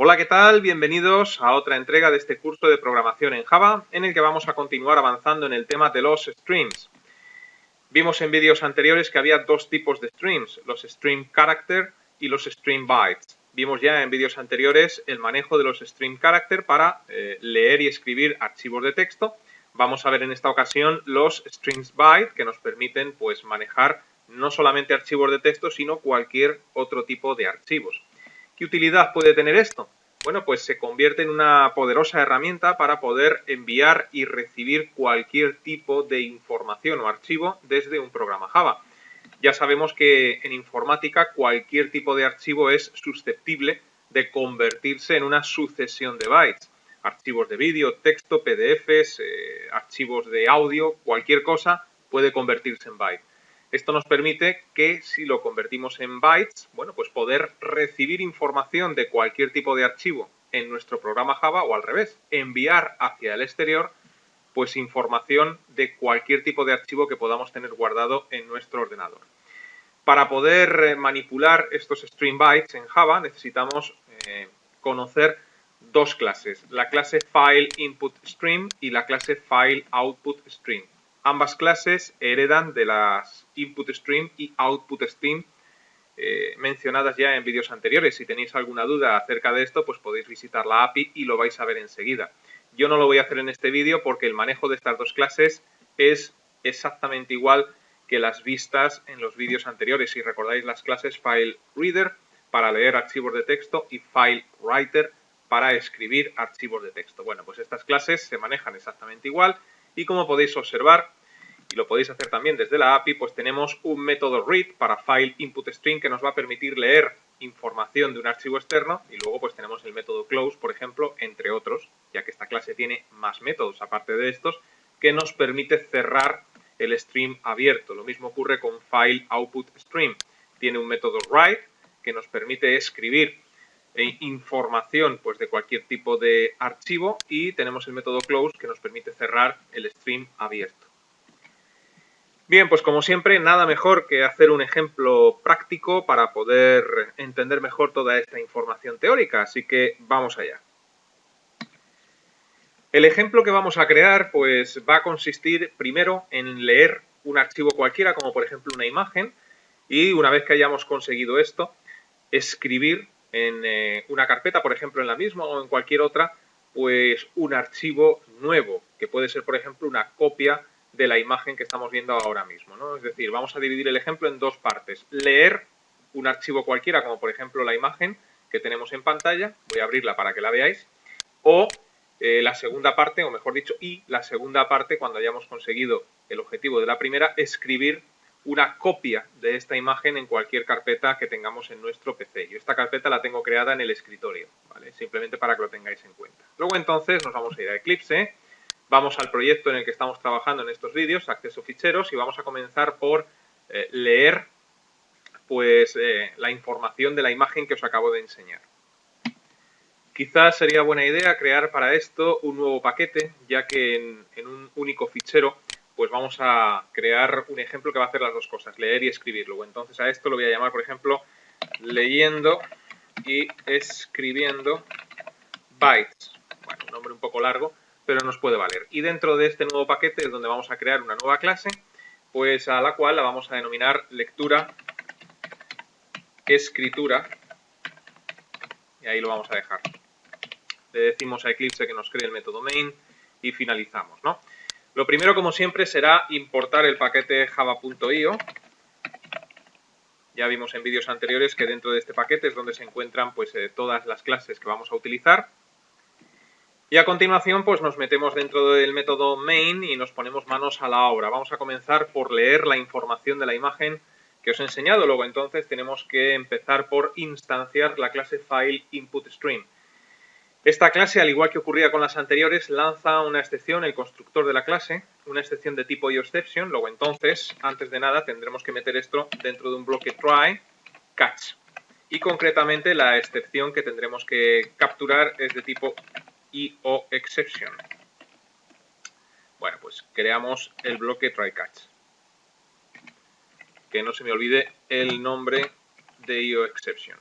Hola, ¿qué tal? Bienvenidos a otra entrega de este curso de programación en Java, en el que vamos a continuar avanzando en el tema de los streams. Vimos en vídeos anteriores que había dos tipos de streams, los stream character y los stream bytes. Vimos ya en vídeos anteriores el manejo de los stream character para leer y escribir archivos de texto. Vamos a ver en esta ocasión los strings byte, que nos permiten pues manejar no solamente archivos de texto, sino cualquier otro tipo de archivos. ¿Qué utilidad puede tener esto? Bueno, pues se convierte en una poderosa herramienta para poder enviar y recibir cualquier tipo de información o archivo desde un programa Java. Ya sabemos que en informática cualquier tipo de archivo es susceptible de convertirse en una sucesión de bytes. Archivos de vídeo, texto, PDFs, archivos de audio, cualquier cosa puede convertirse en byte. Esto nos permite que si lo convertimos en bytes, bueno, pues poder recibir información de cualquier tipo de archivo en nuestro programa Java o al revés, enviar hacia el exterior pues información de cualquier tipo de archivo que podamos tener guardado en nuestro ordenador. Para poder manipular estos string bytes en Java necesitamos conocer dos clases, la clase FileInputStream y la clase FileOutputStream. Ambas clases heredan de las InputStream y OutputStream mencionadas ya en vídeos anteriores. Si tenéis alguna duda acerca de esto, pues podéis visitar la API y lo vais a ver enseguida. Yo no lo voy a hacer en este vídeo porque el manejo de estas dos clases es exactamente igual que las vistas en los vídeos anteriores. Si recordáis las clases FileReader para leer archivos de texto y FileWriter para escribir archivos de texto. Bueno, pues estas clases se manejan exactamente igual y como podéis observar, y lo podéis hacer también desde la API, pues tenemos un método read para FileInputStream que nos va a permitir leer información de un archivo externo y luego pues tenemos el método close, por ejemplo, entre otros, ya que esta clase tiene más métodos aparte de estos, que nos permite cerrar el stream abierto. Lo mismo ocurre con FileOutputStream. Tiene un método write que nos permite escribir información pues de cualquier tipo de archivo y tenemos el método close que nos permite cerrar el stream abierto. Bien, pues como siempre, nada mejor que hacer un ejemplo práctico para poder entender mejor toda esta información teórica, así que vamos allá. El ejemplo que vamos a crear pues va a consistir primero en leer un archivo cualquiera, como por ejemplo una imagen, y una vez que hayamos conseguido esto, escribir en una carpeta, por ejemplo en la misma o en cualquier otra, pues un archivo nuevo, que puede ser por ejemplo una copia de la imagen que estamos viendo ahora mismo, ¿no? Es decir, vamos a dividir el ejemplo en dos partes. Leer un archivo cualquiera, como por ejemplo la imagen que tenemos en pantalla, voy a abrirla para que la veáis, o la segunda parte, o mejor dicho, y la segunda parte, cuando hayamos conseguido el objetivo de la primera, escribir una copia de esta imagen en cualquier carpeta que tengamos en nuestro PC. Yo esta carpeta la tengo creada en el escritorio, ¿vale? Simplemente para que lo tengáis en cuenta. Luego entonces nos vamos a ir a Eclipse, vamos al proyecto en el que estamos trabajando en estos vídeos, acceso ficheros, y vamos a comenzar por leer pues la información de la imagen que os acabo de enseñar. Quizás sería buena idea crear para esto un nuevo paquete, ya que en un único fichero pues vamos a crear un ejemplo que va a hacer las dos cosas, leer y escribir. Luego entonces a esto lo voy a llamar, por ejemplo, leyendo y escribiendo bytes. Bueno, un nombre un poco largo, pero nos puede valer. Y dentro de este nuevo paquete es donde vamos a crear una nueva clase, pues a la cual la vamos a denominar lectura, escritura, y ahí lo vamos a dejar. Le decimos a Eclipse que nos cree el método main y finalizamos, ¿no? Lo primero, como siempre, será importar el paquete java.io. Ya vimos en vídeos anteriores que dentro de este paquete es donde se encuentran pues todas las clases que vamos a utilizar. Y a continuación pues nos metemos dentro del método main y nos ponemos manos a la obra. Vamos a comenzar por leer la información de la imagen que os he enseñado. Luego entonces tenemos que empezar por instanciar la clase FileInputStream. Esta clase, al igual que ocurría con las anteriores, lanza una excepción, el constructor de la clase, una excepción de tipo IOException. Luego entonces, antes de nada, tendremos que meter esto dentro de un bloque try catch. Y concretamente la excepción que tendremos que capturar es de tipo IOException. Bueno, pues creamos el bloque try catch. Que no se me olvide el nombre de IOException.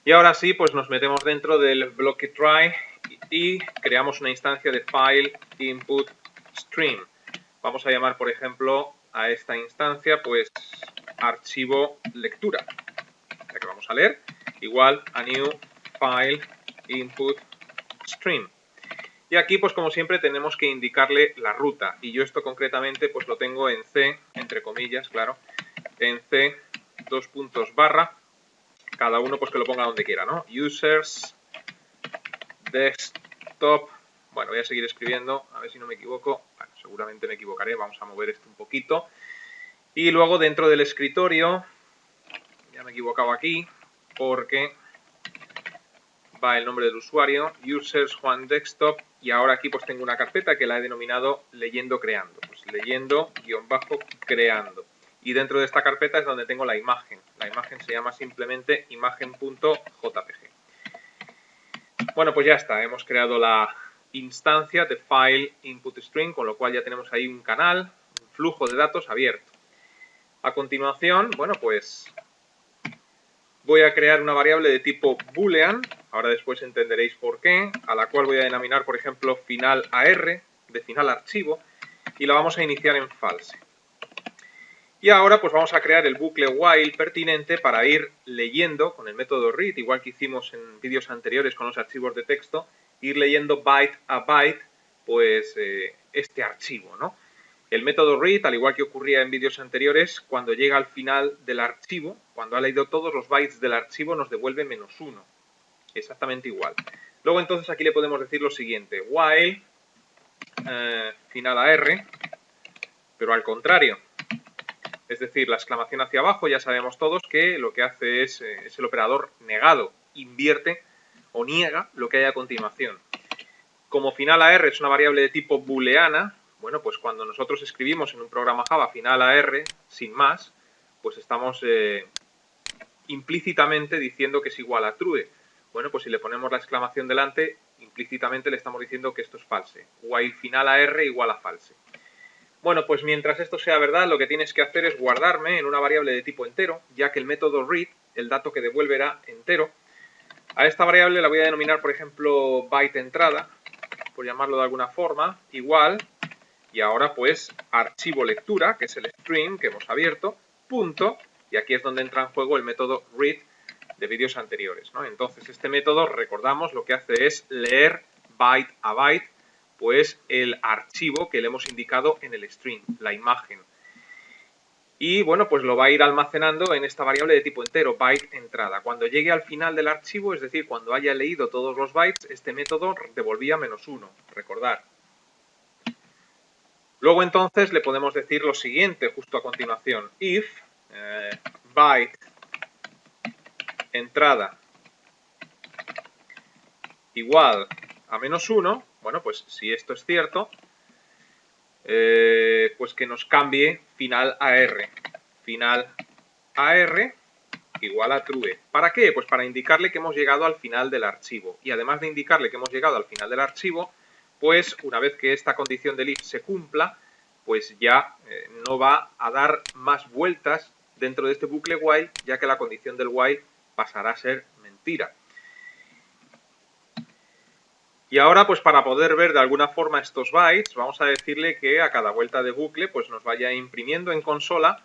Y ahora sí, pues nos metemos dentro del bloque try y creamos una instancia de file input stream. Vamos a llamar, por ejemplo, a esta instancia, pues, archivo lectura. Ya que vamos a leer, igual a new file input stream. Y aquí, pues como siempre, tenemos que indicarle la ruta. Y yo esto concretamente, pues lo tengo en C, entre comillas, claro, en C, /, cada uno pues que lo ponga donde quiera, ¿no? Users, desktop, bueno, voy a seguir escribiendo, a ver si no me equivoco, bueno, seguramente me equivocaré, vamos a mover esto un poquito. Y luego dentro del escritorio, ya me he equivocado aquí, porque va el nombre del usuario, users Juan desktop, y ahora aquí pues tengo una carpeta que la he denominado leyendo creando, pues leyendo-creando. Y dentro de esta carpeta es donde tengo la imagen. La imagen se llama simplemente imagen.jpg. Bueno, pues ya está, hemos creado la instancia de file input string, con lo cual ya tenemos ahí un canal, un flujo de datos abierto. A continuación, bueno, pues voy a crear una variable de tipo boolean, ahora después entenderéis por qué, a la cual voy a denominar, por ejemplo, final AR, de final archivo, y la vamos a iniciar en false. Y ahora pues vamos a crear el bucle while pertinente para ir leyendo con el método read, igual que hicimos en vídeos anteriores con los archivos de texto, ir leyendo byte a byte, pues este archivo, ¿no? El método read, al igual que ocurría en vídeos anteriores, cuando llega al final del archivo, cuando ha leído todos los bytes del archivo, nos devuelve -1. Exactamente igual. Luego entonces aquí le podemos decir lo siguiente, while final AR, pero al contrario. Es decir, la exclamación hacia abajo, ya sabemos todos que lo que hace es el operador negado, invierte o niega lo que hay a continuación. Como final AR es una variable de tipo booleana, bueno, pues cuando nosotros escribimos en un programa Java final AR, sin más, pues estamos implícitamente diciendo que es igual a true. Bueno, pues si le ponemos la exclamación delante, implícitamente le estamos diciendo que esto es false. While final AR igual a false. Bueno, pues mientras esto sea verdad, lo que tienes que hacer es guardarme en una variable de tipo entero, ya que el método read, el dato que devuelve era entero. A esta variable la voy a denominar, por ejemplo, byte entrada, por llamarlo de alguna forma, igual, y ahora pues archivo lectura, que es el string que hemos abierto, punto, y aquí es donde entra en juego el método read de vídeos anteriores, ¿no? Entonces este método, recordamos, lo que hace es leer byte a byte, pues el archivo que le hemos indicado en el string, la imagen. Y bueno, pues lo va a ir almacenando en esta variable de tipo entero, byte entrada. Cuando llegue al final del archivo, es decir, cuando haya leído todos los bytes, este método devolvía -1, recordar. Luego entonces le podemos decir lo siguiente justo a continuación, if byte entrada igual a -1, bueno, pues si esto es cierto, pues que nos cambie final AR. Final AR igual a true. ¿Para qué? Pues para indicarle que hemos llegado al final del archivo. Y además de indicarle que hemos llegado al final del archivo, pues una vez que esta condición del if se cumpla, pues ya no va a dar más vueltas dentro de este bucle while, ya que la condición del while pasará a ser mentira. Y ahora, pues para poder ver de alguna forma estos bytes, vamos a decirle que a cada vuelta de bucle pues nos vaya imprimiendo en consola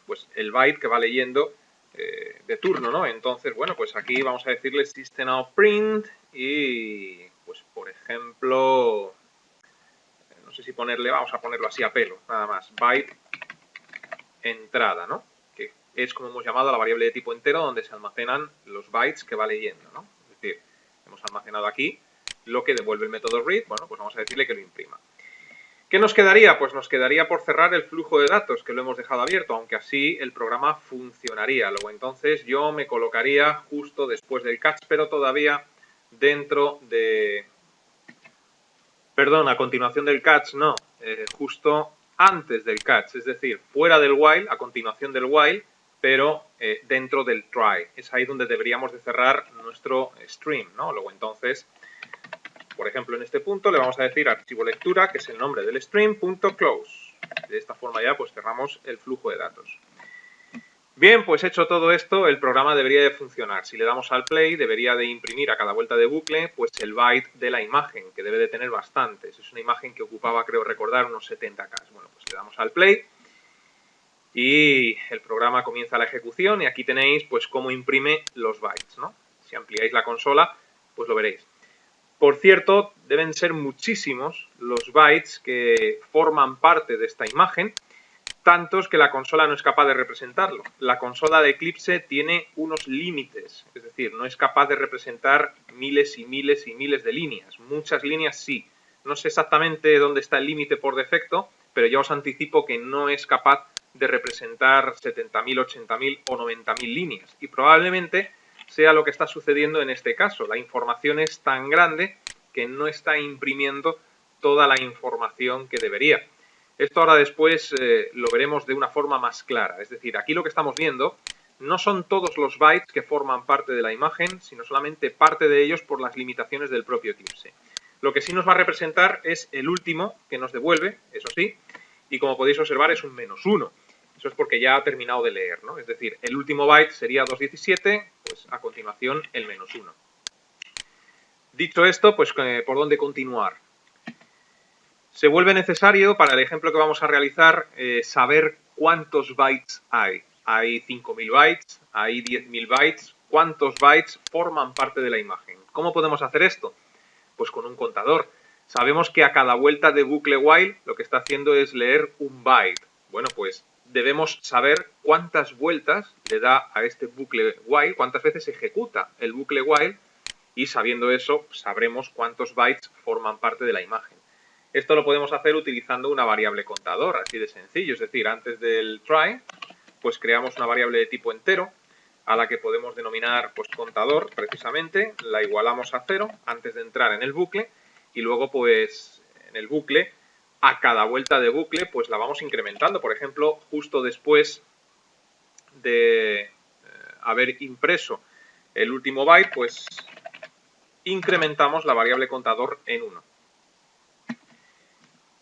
pues el byte que va leyendo de turno, ¿no? Entonces, bueno, pues aquí vamos a decirle system.out.print y, pues por ejemplo, no sé si ponerle, vamos a ponerlo así a pelo, nada más, byte entrada, ¿no? Que es como hemos llamado a la variable de tipo entero donde se almacenan los bytes que va leyendo, ¿no? Es decir, hemos almacenado aquí lo que devuelve el método read, bueno, pues vamos a decirle que lo imprima. ¿Qué nos quedaría? Pues nos quedaría por cerrar el flujo de datos que lo hemos dejado abierto, aunque así el programa funcionaría. Luego entonces yo me colocaría justo después del catch, pero todavía dentro de... Perdón, a continuación del catch no, justo antes del catch, es decir, fuera del while, a continuación del while, pero dentro del try. Es ahí donde deberíamos de cerrar nuestro stream, ¿no? Luego entonces... Por ejemplo, en este punto le vamos a decir archivo lectura, que es el nombre del stream, .close. De esta forma ya pues cerramos el flujo de datos. Bien, pues hecho todo esto, el programa debería de funcionar. Si le damos al play, debería de imprimir a cada vuelta de bucle pues el byte de la imagen, que debe de tener bastantes. Es una imagen que ocupaba, creo recordar, unos 70K. Bueno, pues le damos al play y el programa comienza la ejecución y aquí tenéis pues cómo imprime los bytes, ¿no? Si ampliáis la consola, pues lo veréis. Por cierto, deben ser muchísimos los bytes que forman parte de esta imagen, tantos que la consola no es capaz de representarlo. La consola de Eclipse tiene unos límites, es decir, no es capaz de representar miles y miles y miles de líneas. Muchas líneas sí. No sé exactamente dónde está el límite por defecto, pero ya os anticipo que no es capaz de representar 70.000, 80.000 o 90.000 líneas. Y probablemente sea lo que está sucediendo en este caso. La información es tan grande que no está imprimiendo toda la información que debería. Esto ahora después lo veremos de una forma más clara. Es decir, aquí lo que estamos viendo no son todos los bytes que forman parte de la imagen, sino solamente parte de ellos por las limitaciones del propio Eclipse. Lo que sí nos va a representar es el último que nos devuelve, eso sí, y como podéis observar es un -1. Eso es porque ya ha terminado de leer, ¿no? Es decir, el último byte sería 217, pues a continuación el -1. Dicho esto, pues ¿por dónde continuar? Se vuelve necesario, para el ejemplo que vamos a realizar, saber cuántos bytes hay. Hay 5.000 bytes, hay 10.000 bytes. ¿Cuántos bytes forman parte de la imagen? ¿Cómo podemos hacer esto? Pues con un contador. Sabemos que a cada vuelta de bucle while lo que está haciendo es leer un byte. Bueno, pues debemos saber cuántas vueltas le da a este bucle while, cuántas veces ejecuta el bucle while, y sabiendo eso sabremos cuántos bytes forman parte de la imagen. Esto lo podemos hacer utilizando una variable contador, así de sencillo. Es decir, antes del try, pues creamos una variable de tipo entero, a la que podemos denominar pues contador, precisamente, la igualamos a 0 antes de entrar en el bucle, y luego pues en el bucle, a cada vuelta de bucle, pues la vamos incrementando. Por ejemplo, justo después de haber impreso el último byte, pues incrementamos la variable contador en 1.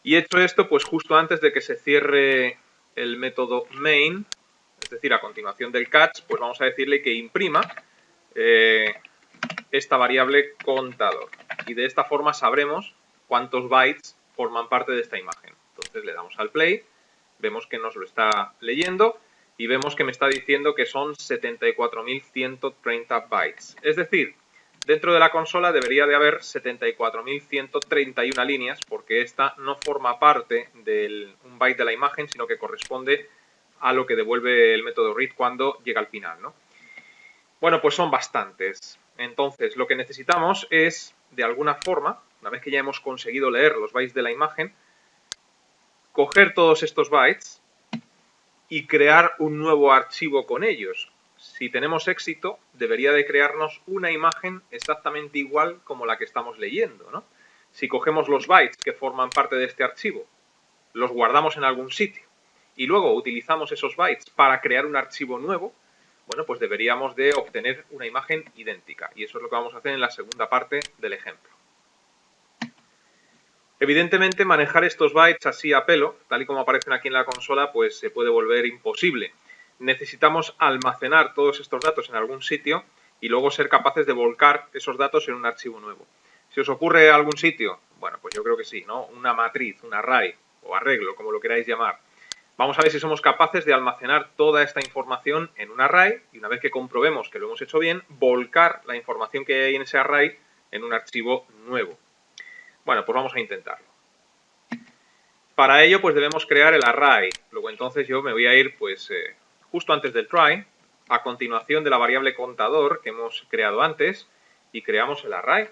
Y hecho esto, pues justo antes de que se cierre el método main, es decir, a continuación del catch, pues vamos a decirle que imprima esta variable contador. Y de esta forma sabremos cuántos bytes forman parte de esta imagen. Entonces le damos al play, vemos que nos lo está leyendo y vemos que me está diciendo que son 74.130 bytes. Es decir, dentro de la consola debería de haber 74.131 líneas, porque esta no forma parte de un byte de la imagen, sino que corresponde a lo que devuelve el método read cuando llega al final, ¿no? Bueno, pues son bastantes. Entonces, lo que necesitamos es, de alguna forma, una vez que ya hemos conseguido leer los bytes de la imagen, coger todos estos bytes y crear un nuevo archivo con ellos. Si tenemos éxito, debería de crearnos una imagen exactamente igual como la que estamos leyendo, ¿no? Si cogemos los bytes que forman parte de este archivo, los guardamos en algún sitio y luego utilizamos esos bytes para crear un archivo nuevo, bueno, pues deberíamos de obtener una imagen idéntica. Y eso es lo que vamos a hacer en la segunda parte del ejemplo. Evidentemente, manejar estos bytes así a pelo, tal y como aparecen aquí en la consola, pues se puede volver imposible. Necesitamos almacenar todos estos datos en algún sitio y luego ser capaces de volcar esos datos en un archivo nuevo. ¿Se os ocurre algún sitio? Bueno, pues yo creo que sí, ¿no? Una matriz, un array o arreglo, como lo queráis llamar. Vamos a ver si somos capaces de almacenar toda esta información en un array y una vez que comprobemos que lo hemos hecho bien, volcar la información que hay en ese array en un archivo nuevo. Bueno, pues vamos a intentarlo. Para ello, pues debemos crear el array. Luego entonces yo me voy a ir, pues, justo antes del try, a continuación de la variable contador que hemos creado antes y creamos el array.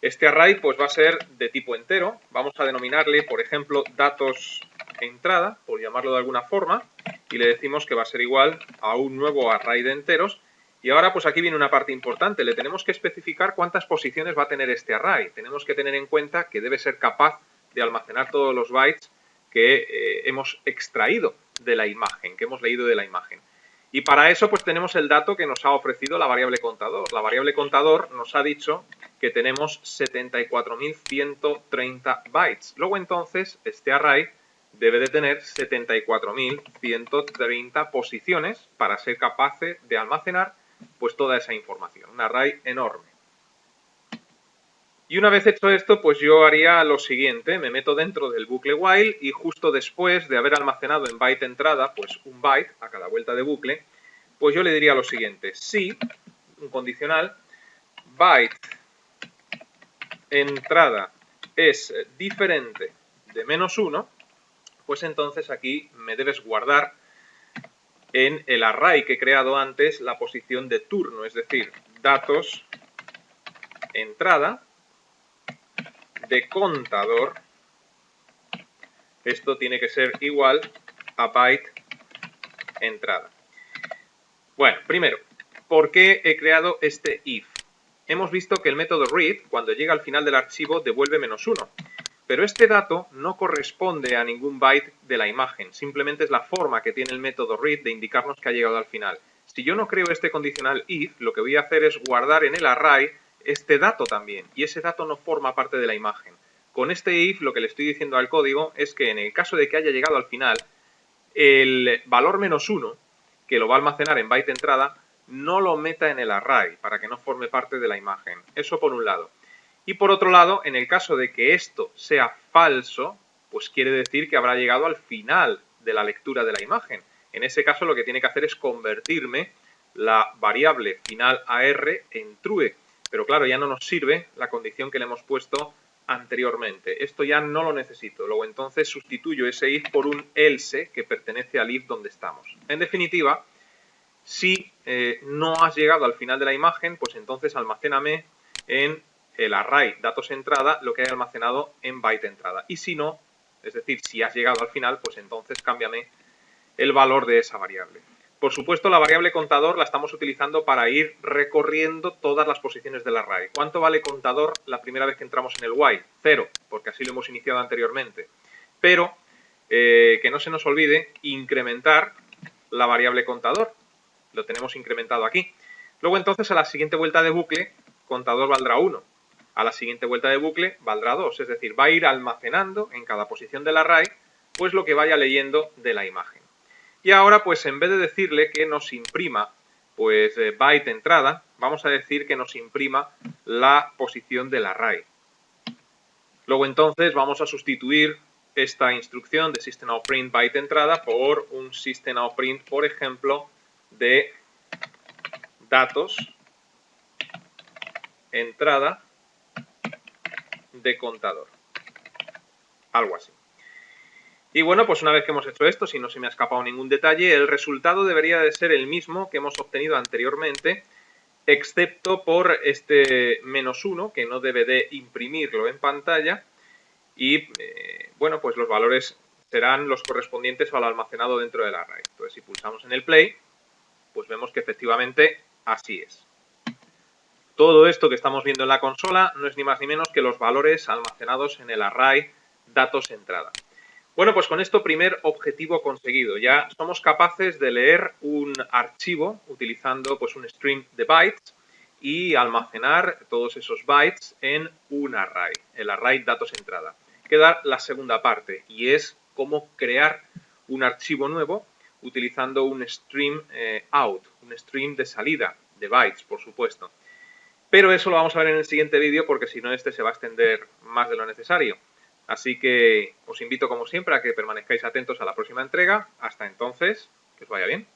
Este array, pues, va a ser de tipo entero. Vamos a denominarle, por ejemplo, datos entrada, por llamarlo de alguna forma, y le decimos que va a ser igual a un nuevo array de enteros. Y ahora pues aquí viene una parte importante, le tenemos que especificar cuántas posiciones va a tener este array. Tenemos que tener en cuenta que debe ser capaz de almacenar todos los bytes que hemos extraído de la imagen, que hemos leído de la imagen. Y para eso pues tenemos el dato que nos ha ofrecido la variable contador. La variable contador nos ha dicho que tenemos 74.130 bytes. Luego entonces este array debe de tener 74.130 posiciones para ser capaz de almacenar pues toda esa información. Un array enorme. Y una vez hecho esto, pues yo haría lo siguiente. Me meto dentro del bucle while y justo después de haber almacenado en byte entrada, pues un byte a cada vuelta de bucle, pues yo le diría lo siguiente. Si, un condicional, byte entrada es diferente de -1, pues entonces aquí me debes guardar en el array que he creado antes la posición de turno, es decir, datos entrada de contador. Esto tiene que ser igual a byte entrada. Bueno, primero, ¿por qué he creado este if? Hemos visto que el método read, cuando llega al final del archivo, devuelve -1. Pero este dato no corresponde a ningún byte de la imagen, simplemente es la forma que tiene el método read de indicarnos que ha llegado al final. Si yo no creo este condicional if, lo que voy a hacer es guardar en el array este dato también, y ese dato no forma parte de la imagen. Con este if lo que le estoy diciendo al código es que en el caso de que haya llegado al final, el valor -1, que lo va a almacenar en byte entrada, no lo meta en el array para que no forme parte de la imagen. Eso por un lado. Y por otro lado, en el caso de que esto sea falso, pues quiere decir que habrá llegado al final de la lectura de la imagen. En ese caso lo que tiene que hacer es convertirme la variable final AR en true. Pero claro, ya no nos sirve la condición que le hemos puesto anteriormente. Esto ya no lo necesito. Luego entonces sustituyo ese if por un else que pertenece al if donde estamos. En definitiva, si no has llegado al final de la imagen, pues entonces almacéname en el array datos entrada lo que hay almacenado en byte entrada. Y si no, es decir, si has llegado al final, pues entonces cámbiame el valor de esa variable. Por supuesto, la variable contador la estamos utilizando para ir recorriendo todas las posiciones del array. ¿Cuánto vale contador la primera vez que entramos en el while? 0, porque así lo hemos iniciado anteriormente. Pero, que no se nos olvide incrementar la variable contador. Lo tenemos incrementado aquí. Luego entonces a la siguiente vuelta de bucle, contador valdrá 1. A la siguiente vuelta de bucle valdrá 2. Es decir, va a ir almacenando en cada posición del array pues lo que vaya leyendo de la imagen. Y ahora, pues en vez de decirle que nos imprima pues byte entrada, vamos a decir que nos imprima la posición del array. Luego entonces vamos a sustituir esta instrucción de system.out.print byte entrada por un system.out.print, por ejemplo, de datos entrada de contador. Algo así. Y bueno, pues una vez que hemos hecho esto, si no se me ha escapado ningún detalle, el resultado debería de ser el mismo que hemos obtenido anteriormente, excepto por este -1, que no debe de imprimirlo en pantalla. Y bueno, pues los valores serán los correspondientes al almacenado dentro del array. Entonces, si pulsamos en el play, pues vemos que efectivamente así es. Todo esto que estamos viendo en la consola no es ni más ni menos que los valores almacenados en el array datos entrada. Bueno, pues con esto primer objetivo conseguido. Ya somos capaces de leer un archivo utilizando pues un string de bytes y almacenar todos esos bytes en un array, el array datos entrada. Queda la segunda parte y es cómo crear un archivo nuevo utilizando un stream out, un stream de salida de bytes, por supuesto. Pero eso lo vamos a ver en el siguiente vídeo porque si no este se va a extender más de lo necesario. Así que os invito como siempre a que permanezcáis atentos a la próxima entrega. Hasta entonces, que os vaya bien.